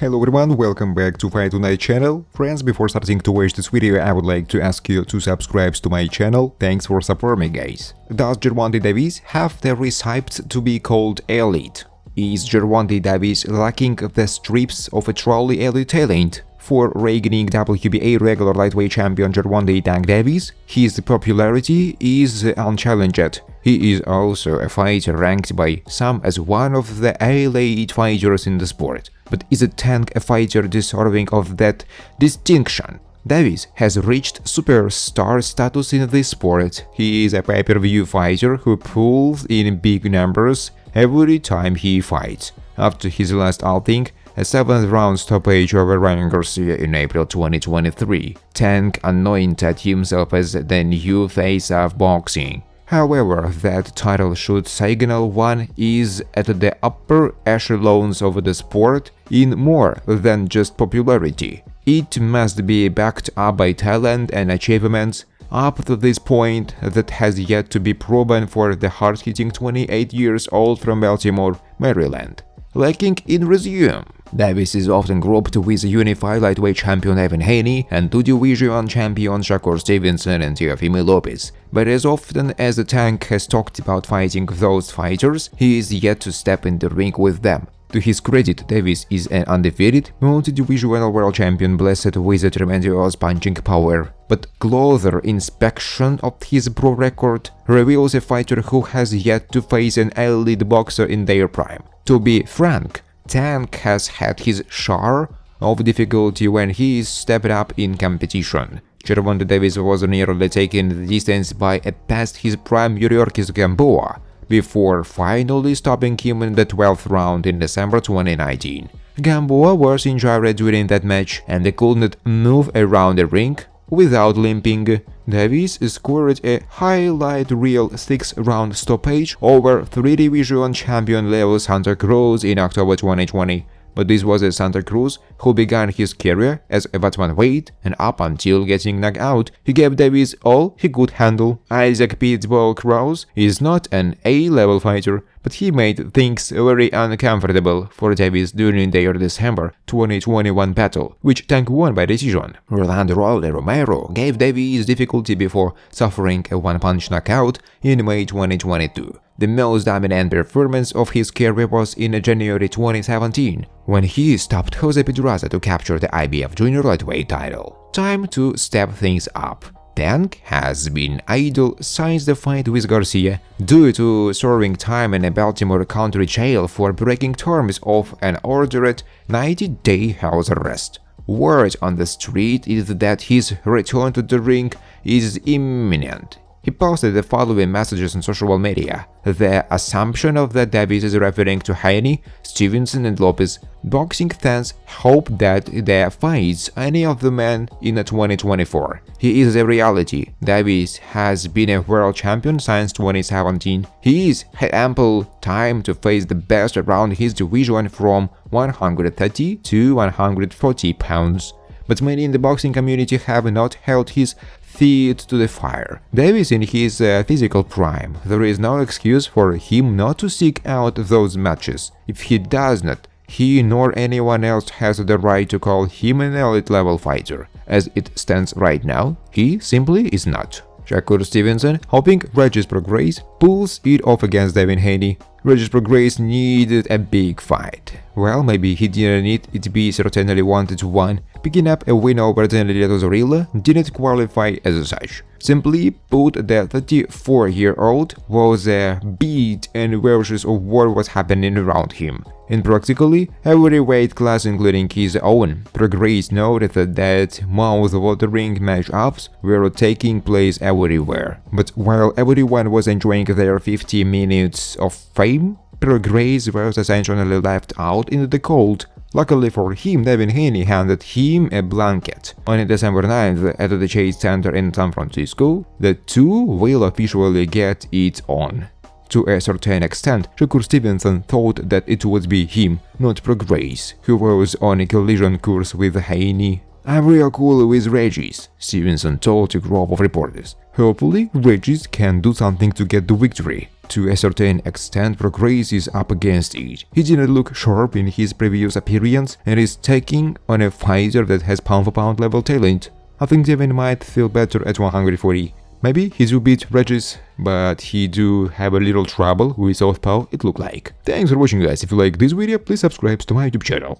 Hello everyone, welcome back to Fight Tonight channel. Friends, before starting to watch this video, I would like to ask you to subscribe to my channel. Thanks for supporting me, guys. Does Gervonta Davis have the recipe to be called elite? Is Gervonta Davis lacking the strips of a truly elite talent? For reigning WBA Regular lightweight champion Gervonta "Tank" Davis, his popularity is unchallenged. He is also a fighter ranked by some as one of the elite fighters in the sport. But is a Tank a fighter deserving of that distinction? Davis has reached superstar status in this sport. He is a pay-per-view fighter who pulls in big numbers every time he fights. After his last outing, a 7th-round stoppage over Ryan Garcia in April 2023, Tank anointed himself as the new face of boxing. However, that title should signal one is at the upper echelons of the sport in more than just popularity. It must be backed up by talent and achievements up to this point that has yet to be proven for the hard-hitting 28-year-old from Baltimore, Maryland. Lacking in resume, Davis is often grouped with unified lightweight champion Devin Haney and two-division champion Shakur Stevenson and Teofimo Lopez. But as often as the Tank has talked about fighting those fighters, he is yet to step in the ring with them. To his credit, Davis is an undefeated, multi-divisional world champion blessed with a tremendous punching power. But closer inspection of his pro record reveals a fighter who has yet to face an elite boxer in their prime. To be frank, Tank has had his share of difficulty when he stepped up in competition. Gervonta Davis was nearly taken the distance by a past his prime Yuriorkis Gamboa, before finally stopping him in the 12th round in December 2019. Gamboa was injured during that match and could not move around the ring without limping. Davis scored a highlight reel 6th-round stoppage over 3-division champion Leo Santa Cruz in October 2020. But this was a Santa Cruz who began his career as a bantamweight, and up until getting knocked out, he gave Davis all he could handle. Isaac Pitbull Krause is not an A-level fighter, but he made things very uncomfortable for Davis during their December 2021 battle, which Tank won by decision. Rolando Romero gave Davis difficulty before suffering a one-punch knockout in May 2022. The most dominant performance of his career was in January 2017, when he stopped Jose Pedraza to capture the IBF Junior Lightweight title. Time to step things up. Tank has been idle since the fight with Garcia, due to serving time in a Baltimore County jail for breaking terms of an ordered 90-day house arrest. Word on the street is that his return to the ring is imminent. He posted the following messages on social media. The assumption of that Davis is referring to Haney, Stevenson and Lopez. Boxing fans hope that they fights any of the men in 2024. He is a reality. Davis has been a world champion since 2017. He has had ample time to face the best around his division from 130 to 140 pounds. But many in the boxing community have not held his feet to the fire. Davis in his physical prime. There is no excuse for him not to seek out those matches. If he does not, he nor anyone else has the right to call him an elite-level fighter. As it stands right now, he simply is not. Shakur Stevenson, hoping Regis Prograis pulls it off against Devin Haney. Regis Prograis needed a big fight. Well, maybe he didn't need it, be certainly wanted one. Picking up a win over Tenerife Zorilla didn't qualify as such. Simply put, the 34-year-old was a beat and versus of what was happening around him, in practically every weight class including his own. Prograis noted that mouth-watering matchups were taking place everywhere. But while everyone was enjoying their 50 minutes of fame, Prograis was essentially left out in the cold. Luckily for him, Devin Haney handed him a blanket. On December 9th, at the Chase Center in San Francisco, the two will officially get it on. To a certain extent, Shakur Stevenson thought that it would be him, not Prograis, who was on a collision course with Haney. "I'm real cool with Regis," Stevenson told a group of reporters. Hopefully, Regis can do something to get the victory. To a certain extent, progress is up against it. He didn't look sharp in his previous appearance and is taking on a fighter that has pound-for-pound level talent. I think Devin might feel better at 140. Maybe he do beat Regis, but he do have a little trouble with southpaw, it look like. Thanks for watching guys, if you like this video, please subscribe to my YouTube channel.